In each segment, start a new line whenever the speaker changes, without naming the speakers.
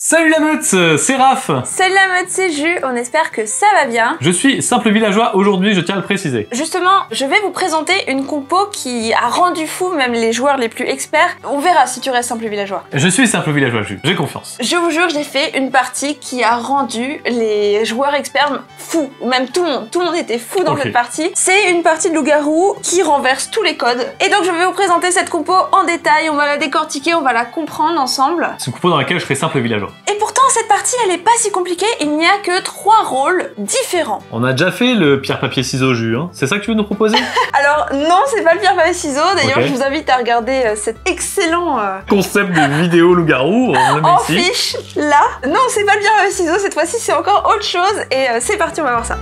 Salut la meute, c'est Raph.
Salut la meute, c'est Jus, on espère que ça va bien.
Je suis simple villageois aujourd'hui, je tiens à le préciser.
Justement, je vais vous présenter une compo qui a rendu fou même les joueurs les plus experts. On verra si tu restes simple villageois.
Je suis simple villageois, Jus, j'ai confiance.
Je vous jure, j'ai fait une partie qui a rendu les joueurs experts fous. Même tout le monde était fou dans cette partie. C'est une partie de loup-garou qui renverse tous les codes. Et donc je vais vous présenter cette compo en détail, on va la décortiquer, on va la comprendre ensemble.
C'est une compo dans laquelle je serai simple villageois.
Et pourtant, cette partie, elle est pas si compliquée, il n'y a que 3 rôles différents.
On a déjà fait le pierre-papier-ciseaux, Jus, hein. C'est ça que tu veux nous proposer?
Alors non, c'est pas le pierre-papier-ciseaux, d'ailleurs
Okay.
je vous invite à regarder cet excellent
concept de vidéo loup-garou, on le met
en
ici.
fiche, là. Non, c'est pas le pierre-papier-ciseaux, cette fois-ci c'est encore autre chose, et c'est parti, on va voir ça.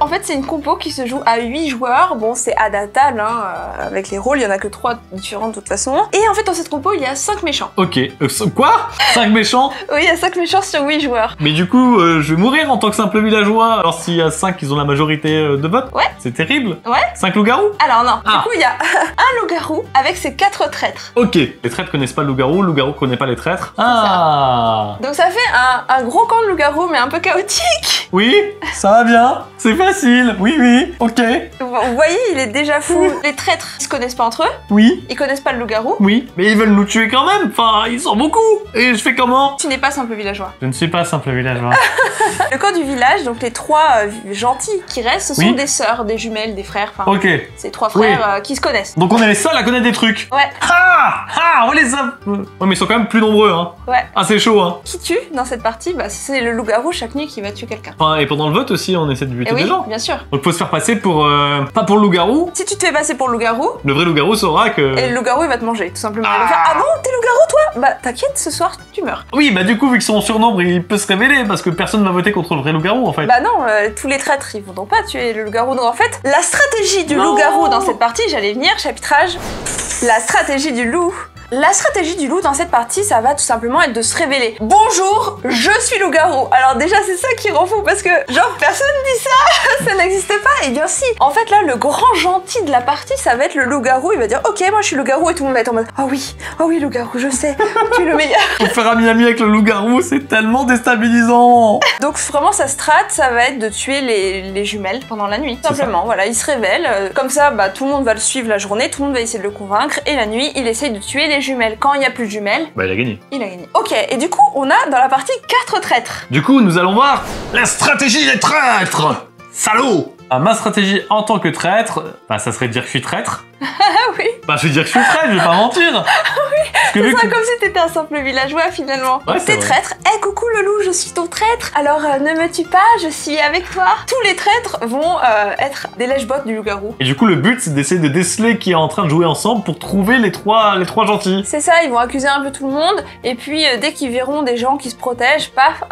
En fait, c'est une compo qui se joue à 8 joueurs. Bon, c'est adaptable, hein, avec les rôles, il y en a que 3 différents de toute façon. Et en fait, dans cette compo, il y a 5 méchants.
Ok, quoi? 5 méchants?
Oui, il y a 5 méchants sur 8 joueurs.
Mais du coup, je vais mourir en tant que simple villageois, alors s'il y a 5 qui ont la majorité de vote.
Ouais.
C'est terrible.
Ouais.
5 loups-garous?
Alors non,
Ah.
du coup, il y a un loup-garou avec ses 4 traîtres.
Ok, les traîtres connaissent pas le loup-garou connaît pas les traîtres. Ah.
Donc ça fait un gros camp de loup-garou, mais un peu chaotique.
Oui, ça va bien, c'est facile, oui, ok,
Vous voyez, il est déjà fou. Les traîtres, ils se connaissent pas entre eux,
oui,
ils connaissent pas le loup-garou.
oui, mais ils veulent nous tuer quand même, enfin, ils sont beaucoup. Et je fais comment?
Tu n'es pas simple villageois.
Je ne suis pas simple villageois.
Le camp du village, donc les 3 gentils qui restent, ce sont
Oui.
des sœurs, des jumelles, des frères, enfin,
Ok,
c'est 3 frères qui se connaissent.
donc on est les seuls à connaître des trucs.
Ouais,
On les a... Ouais, mais ils sont quand même plus nombreux, hein.
ouais.
Ah, c'est chaud, hein.
Qui tue dans cette partie? Bah, c'est le loup-garou chaque nuit qui va tuer quelqu'un.
Enfin, et pendant le vote aussi, on essaie de buter
Et oui,
des gens.
bien sûr.
Donc faut se faire passer pour... pas pour le loup-garou.
Si tu te fais passer pour le loup-garou,
Le vrai loup-garou saura que...
et le loup-garou il va te manger, tout simplement. Il va faire ah bon, t'es loup-garou toi? Bah t'inquiète, ce soir tu meurs.
Oui, bah du coup, vu que son surnombre, il peut se révéler, parce que personne va voter contre le vrai loup-garou, en fait.
Bah non, tous les traîtres ils vont donc pas tuer le loup-garou. Donc en fait, la stratégie du
Non.
loup-garou dans cette partie, j'allais venir, chapitrage, la stratégie du loup. La stratégie du loup dans cette partie, ça va tout simplement être de se révéler. Bonjour, je suis loup-garou. Alors déjà, c'est ça qui rend fou parce que, genre, personne dit ça, ça n'existe pas. Et bien si. En fait, là, le grand gentil de la partie, ça va être le loup-garou. Il va dire, ok, moi je suis loup-garou et tout le monde va être en mode, oh oui, loup-garou, je sais, tu es le meilleur.
Faut faire ami-ami avec le loup-garou, c'est tellement déstabilisant.
Donc vraiment, sa strat, ça va être de tuer les jumelles pendant la nuit. Simplement, voilà, il se révèle. Comme ça, bah, tout le monde va le suivre la journée, tout le monde va essayer de le convaincre. Et la nuit, il essaye de tuer les jumelles. Quand il n'y a plus de jumelles,
Bah, il a gagné.
il a gagné. Ok, et du coup, on a dans la partie 4 traîtres.
Du coup, nous allons voir la stratégie des traîtres. Salaud. Ma stratégie en tant que traître, bah ça serait de dire que je suis traître.
Ah oui,
Bah je vais dire que je suis traître, je vais pas mentir. Parce que
c'est
vu
ça,
que-
comme si t'étais un simple villageois finalement.
Ouais, c'est
T'es
vrai.
traître. Eh coucou le loup, je suis ton traître. Alors ne me tue pas, je suis avec toi. Tous les traîtres vont être des lèche-bottes du loup-garou.
Et du coup, le but, c'est d'essayer de déceler qui est en train de jouer ensemble pour trouver les trois gentils.
C'est ça, ils vont accuser un peu tout le monde. Et puis dès qu'ils verront des gens qui se protègent, paf,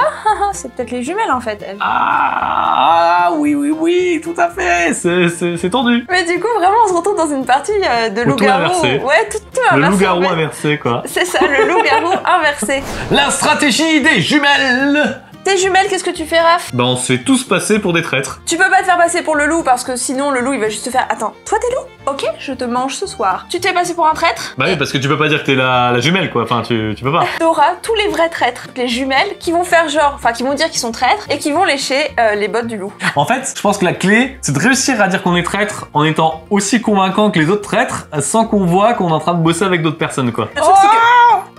c'est peut-être les jumelles en fait, elles.
Ah oui, tout à fait. C'est tendu.
Mais du coup, vraiment, on se retrouve dans une partie de
Tout
loup-garou.
inversé.
Ouais, tout
Le
inversé.
loup-garou
en fait.
inversé, quoi.
C'est ça, le loup-garou inversé.
La stratégie des jumelles.
Tes jumelles, qu'est-ce que tu fais, Raph?
Bah on se fait tous passer pour des traîtres.
Tu peux pas te faire passer pour le loup parce que sinon le loup il va juste te faire attends, toi t'es loup? Ok, je te mange ce soir. Tu t'es passé pour un traître?
Bah oui, parce que tu peux pas dire que t'es la jumelle, quoi. Enfin, tu peux pas.
T'auras tous les vrais traîtres, les jumelles, qui vont faire genre, enfin qui vont dire qu'ils sont traîtres et qui vont lécher les bottes du loup.
En fait, je pense que la clé, c'est de réussir à dire qu'on est traître en étant aussi convaincant que les autres traîtres, sans qu'on voit qu'on est en train de bosser avec d'autres personnes, quoi.
Le truc, c'est que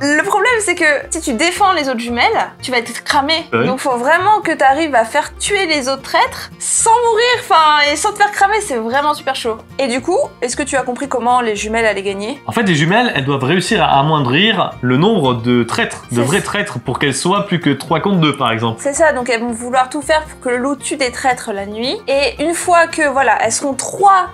le problème c'est que si tu défends les autres jumelles, tu vas être cramé.
Ouais.
Donc faut vraiment que t'arrives à faire tuer les autres traîtres sans mourir, enfin et sans te faire cramer, c'est vraiment super chaud. Et du coup, est-ce que tu as compris comment les jumelles allaient gagner?
En fait, les jumelles, elles doivent réussir à amoindrir le nombre de traîtres, de
C'est
vrais
ça.
traîtres, pour qu'elles soient plus que 3 contre 2, par exemple.
C'est ça, donc elles vont vouloir tout faire pour que le loup tue des traîtres la nuit. Et une fois que, voilà, elles seront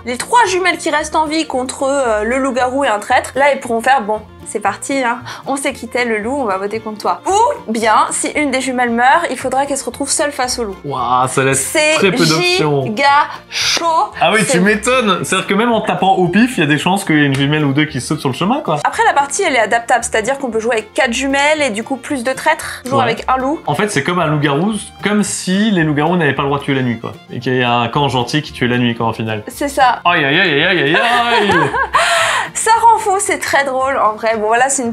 les 3 jumelles qui restent en vie contre le loup-garou et un traître, là, elles pourront faire, bon, c'est parti, hein, on s'est quitté le loup, on va voter contre toi. Ou bien, si une des jumelles meurt, il faudra qu'elle se retrouve seule face au loup.
Waouh, ça laisse
C'est
très peu d'options.
giga chaud.
Ah oui,
C'est-
tu m'étonnes. C'est-à-dire que même en tapant au pif, il y a des chances qu'il y ait une jumelle ou deux qui sautent sur le chemin, quoi.
Après, la partie, elle est adaptable, c'est-à-dire qu'on peut jouer avec 4 jumelles et du coup plus de traîtres, jouer
Ouais.
avec un loup.
En fait, c'est comme un loup-garou, comme si les loups-garous n'avaient pas le droit de tuer la nuit, quoi. Et qu'il y a un camp gentil qui tuait la nuit, quoi, en finale.
C'est ça.
Aïe, aïe, aïe, aïe, aïe, aïe.
Ça rend fou, c'est très drôle en vrai. Bon voilà, c'est une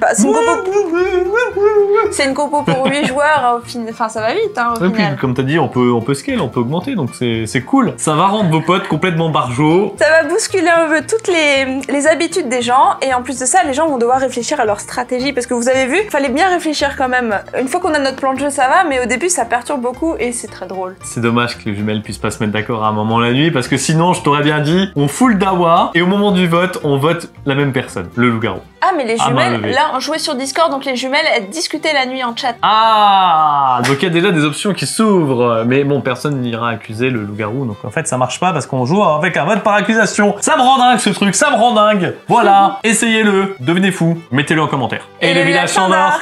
compo pour 8 joueurs, hein, enfin ça va vite hein, au
Et puis,
final.
comme t'as dit, on peut scale, on peut augmenter, donc c'est cool. Ça va rendre vos potes complètement barjots.
Ça va bousculer un peu toutes les habitudes des gens, et en plus de ça, les gens vont devoir réfléchir à leur stratégie, parce que vous avez vu, fallait bien réfléchir quand même. Une fois qu'on a notre plan de jeu, ça va, mais au début, ça perturbe beaucoup, et c'est très drôle.
C'est dommage que les jumelles puissent pas se mettre d'accord à un moment la nuit, parce que sinon, je t'aurais bien dit, on fout le dawa, et au moment du vote, on vote la même personne, le loup-garou.
Ah, mais les
Ah, main
jumelles,
levée.
là, on jouait sur Discord, donc les jumelles, elles discutaient la nuit en chat.
Ah, donc il y a déjà des options qui s'ouvrent, mais bon, personne n'ira accuser le loup-garou, donc en fait ça marche pas parce qu'on joue avec un vote par accusation. Ça me rend dingue ce truc, ça me rend dingue. Voilà, essayez-le, devenez fou, mettez-le en commentaire.
Et le village s'endort.